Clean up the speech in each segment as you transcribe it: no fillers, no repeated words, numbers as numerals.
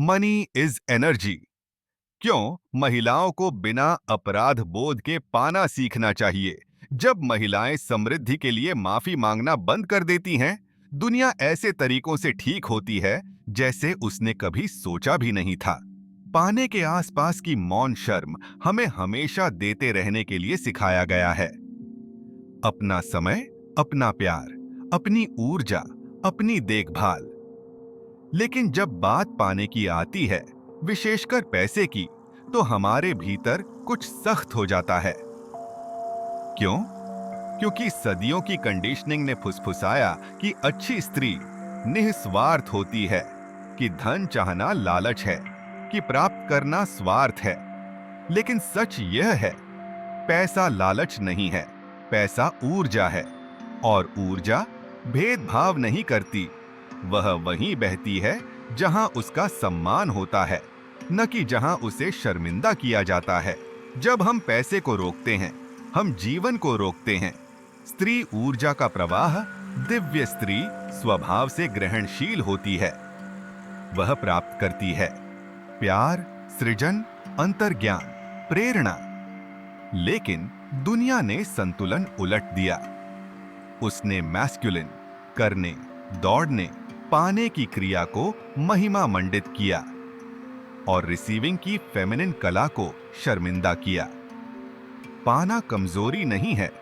Money is energy. क्यों महिलाओं को बिना अपराध बोध के पाना सीखना चाहिए? जब महिलाएं समृद्धि के लिए माफी मांगना बंद कर देती हैं, दुनिया ऐसे तरीकों से ठीक होती है जैसे उसने कभी सोचा भी नहीं था। पाने के आसपास की मौन शर्म हमें हमेशा देते रहने के लिए सिखाया गया है। अपना समय, अपना प्यार, अपनी ऊर्जा, अपनी देखभाल। लेकिन जब बात पाने की आती है, विशेषकर पैसे की, तो हमारे भीतर कुछ सख्त हो जाता है। क्यों? क्योंकि सदियों की कंडीशनिंग ने फुसफुसाया कि अच्छी स्त्री निस्वार्थ होती है, कि धन चाहना लालच है, कि प्राप्त करना स्वार्थ है। लेकिन सच यह है, पैसा लालच नहीं है, पैसा ऊर्जा है। और ऊर्जा भेदभाव नहीं करती। वह वहीं बहती है जहां उसका सम्मान होता है, न कि जहां उसे शर्मिंदा किया जाता है। जब हम पैसे को रोकते हैं, हम जीवन को रोकते हैं। स्त्री ऊर्जा का प्रवाह, दिव्य स्त्री स्वभाव से ग्रहणशील होती है। वह प्राप्त करती है प्यार, सृजन, अंतर्ज्ञान, प्रेरणा। लेकिन दुनिया ने संतुलन उलट दिया। उसने मैस्कुलिन, करने, दौड़ने, पाने की क्रिया को महिमा मंडित किया और रिसीविंग की फेमिनिन कला को शर्मिंदा किया। पाना कमजोरी नहीं है,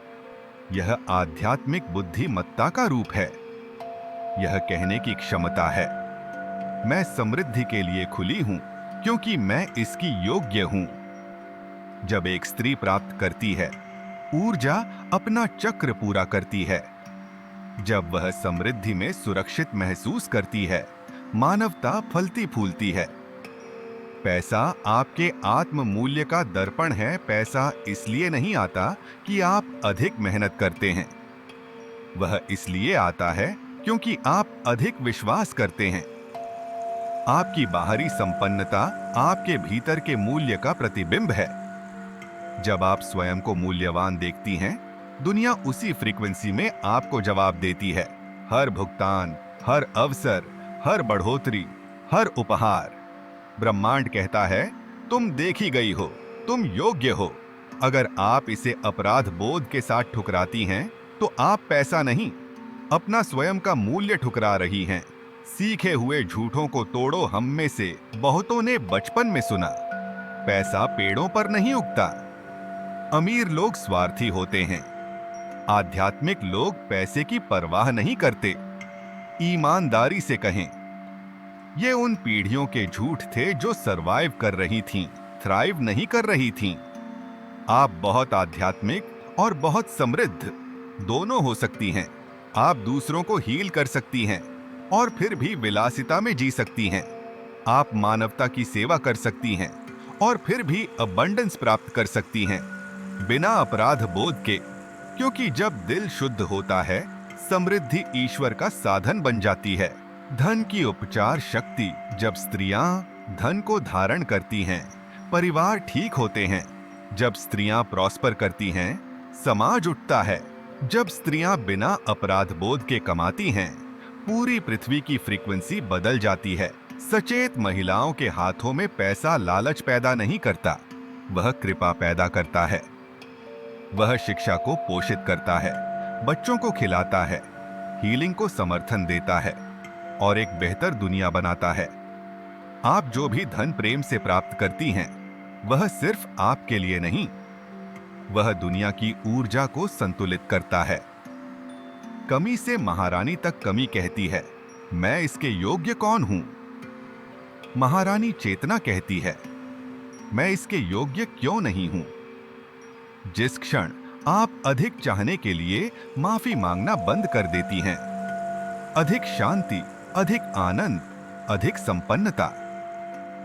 यह आध्यात्मिक बुद्धिमत्ता का रूप है। यह कहने की क्षमता है, मैं समृद्धि के लिए खुली हूं क्योंकि मैं इसकी योग्य हूं। जब एक स्त्री प्राप्त करती है, ऊर्जा अपना चक्र पूरा करती है। जब वह समृद्धि में सुरक्षित महसूस करती है, मानवता फलती फूलती है। पैसा आपके आत्म मूल्य का दर्पण है। पैसा इसलिए नहीं आता कि आप अधिक मेहनत करते हैं। वह इसलिए आता है क्योंकि आप अधिक विश्वास करते हैं। आपकी बाहरी संपन्नता आपके भीतर के मूल्य का प्रतिबिंब है। जब आप स्वयं को मूल्यवान देखती हैं, दुनिया उसी फ्रीक्वेंसी में आपको जवाब देती है। हर भुगतान, हर अवसर, हर बढ़ोतरी, हर उपहार। ब्रह्मांड कहता है, तुम देखी गई हो, तुम योग्य हो। अगर आप इसे अपराध बोध के साथ ठुकराती हैं, तो आप पैसा नहीं, अपना स्वयं का मूल्य ठुकरा रही हैं। सीखे हुए झूठों को तोड़ो हम में से बहुतों ने बचपन में सुना। पैसा पेड़ों पर नहीं उगता। अमीर लोग स्वार्थी होते हैं। आध्यात्मिक लोग पैसे की परवाह नहीं करते। ईमानदारी से कहें, ये उन पीढ़ियों के झूठ थे जो सरवाइव कर रही थीं, थ्राइव नहीं कर रही थीं। आप बहुत आध्यात्मिक और बहुत समृद्ध दोनों हो सकती हैं। आप दूसरों को हील कर सकती हैं और फिर भी विलासिता में जी सकती हैं। आप मानवता की सेवा कर सकती हैं और फिर भी अबंडेंस प्राप्त कर सकती हैं, बिना अपराध बोध के। क्योंकि जब दिल शुद्ध होता है, समृद्धि ईश्वर का साधन बन जाती है। धन की उपचार शक्ति। जब स्त्रियां धन को धारण करती हैं, परिवार ठीक होते हैं। जब स्त्रियां प्रॉस्पर करती हैं, समाज उठता है। जब स्त्रियां बिना अपराध बोध के कमाती हैं, पूरी पृथ्वी की फ्रीक्वेंसी बदल जाती है। सचेत महिलाओं के हाथों में पैसा लालच पैदा नहीं करता, वह कृपा पैदा करता है। वह शिक्षा को पोषित करता है, बच्चों को खिलाता है, हीलिंग को समर्थन देता है और एक बेहतर दुनिया बनाता है। आप जो भी धन प्रेम से प्राप्त करती हैं, वह सिर्फ आपके लिए नहीं, वह दुनिया की ऊर्जा को संतुलित करता है। कमी से महारानी तक कमी कहती है, मैं इसके योग्य कौन हूं? महारानी चेतना कहती है, मैं इसके योग्य क्यों नहीं हूं? जिस क्षण आप अधिक चाहने के लिए माफी मांगना बंद कर देती हैं, अधिक शांति, अधिक आनंद, अधिक संपन्नता,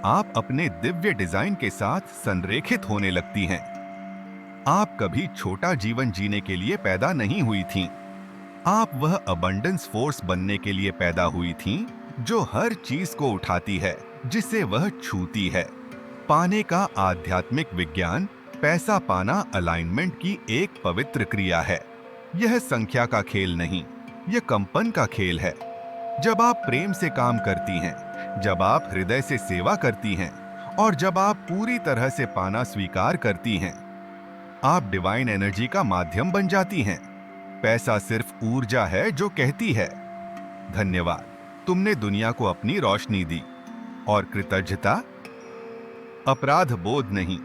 आप अपने दिव्य डिजाइन के साथ संरेखित होने लगती हैं। आप कभी छोटा जीवन जीने के लिए पैदा नहीं हुई थीं। आप वह अबंडेंस फोर्स बनने के लिए पैदा हुई थीं, जो हर चीज को उठाती है जिसे वह छूती है। पाने का आध्यात्मिक विज्ञान, पैसा पाना अलाइनमेंट की एक पवित्र क्रिया है। यह संख्या का खेल नहीं, यह कंपन का खेल है। जब आप प्रेम से काम करती हैं, जब आप हृदय से सेवा करती हैं और जब आप पूरी तरह से पाना स्वीकार करती हैं, आप डिवाइन एनर्जी का माध्यम बन जाती हैं। पैसा सिर्फ ऊर्जा है जो कहती है, धन्यवाद, तुमने दुनिया को अपनी रोशनी दी। और कृतज्ञता अपराध बोध नहीं,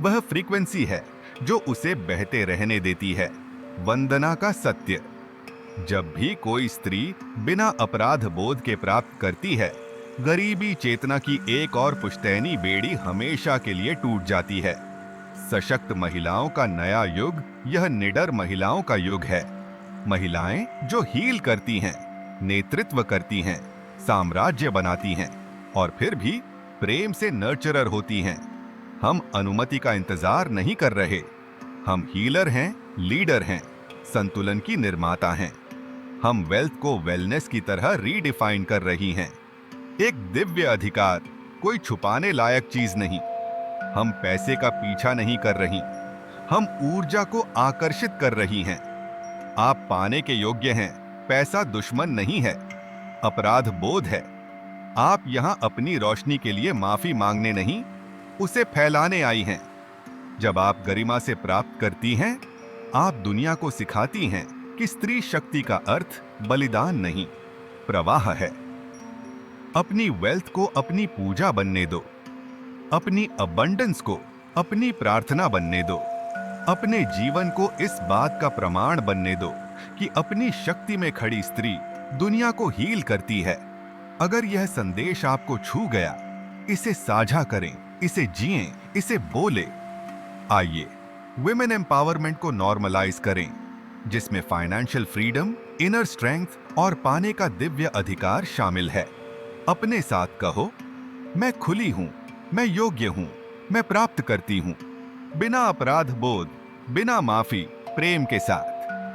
वह फ्रीक्वेंसी है जो उसे बहते रहने देती है। वंदना का सत्य, जब भी कोई स्त्री बिना अपराध बोध के प्राप्त करती है, गरीबी चेतना की एक और पुश्तैनी बेड़ी हमेशा के लिए टूट जाती है। सशक्त महिलाओं का नया युग यह निडर महिलाओं का युग है। महिलाएं जो हील करती हैं, नेतृत्व करती हैं, साम्राज्य बनाती हैं और फिर भी प्रेम से नर्चरर होती हैं। हम अनुमति का इंतजार नहीं कर रहे, हम हीलर हैं, लीडर हैं, संतुलन की निर्माता हैं। हम वेल्थ को वेलनेस की तरह रीडिफाइन कर रही हैं। एक दिव्य अधिकार, कोई छुपाने लायक चीज नहीं। हम पैसे का पीछा नहीं कर रही, हम ऊर्जा को आकर्षित कर रही हैं। आप पाने के योग्य हैं, पैसा दुश्मन नहीं है, अपराध बोध है। आप यहां अपनी रोशनी के लिए माफी मांगने नहीं, उसे फैलाने आई हैं। जब आप गरिमा से प्राप्त करती हैं, आप दुनिया को सिखाती हैं कि स्त्री शक्ति का अर्थ बलिदान नहीं, प्रवाह है। अपनी वेल्थ को अपनी पूजा बनने दो, अपनी अबंडेंस को अपनी प्रार्थना बनने दो, अपने जीवन को इस बात का प्रमाण बनने दो कि अपनी शक्ति में खड़ी स्त्री दुनिया को हील करती है। अगर यह संदेश आपको छू गया, इसे साझा करें, इसे जिएं, इसे बोले। आइए वुमेन एम्पावरमेंट को नॉर्मलाइज करें, जिसमें फाइनेंशियल फ्रीडम, इनर स्ट्रेंथ और पाने का दिव्य अधिकार शामिल है। अपने साथ कहो, मैं खुली हूं, मैं योग्य हूं, मैं प्राप्त करती हूं, बिना अपराध बोध, बिना माफी, प्रेम के साथ।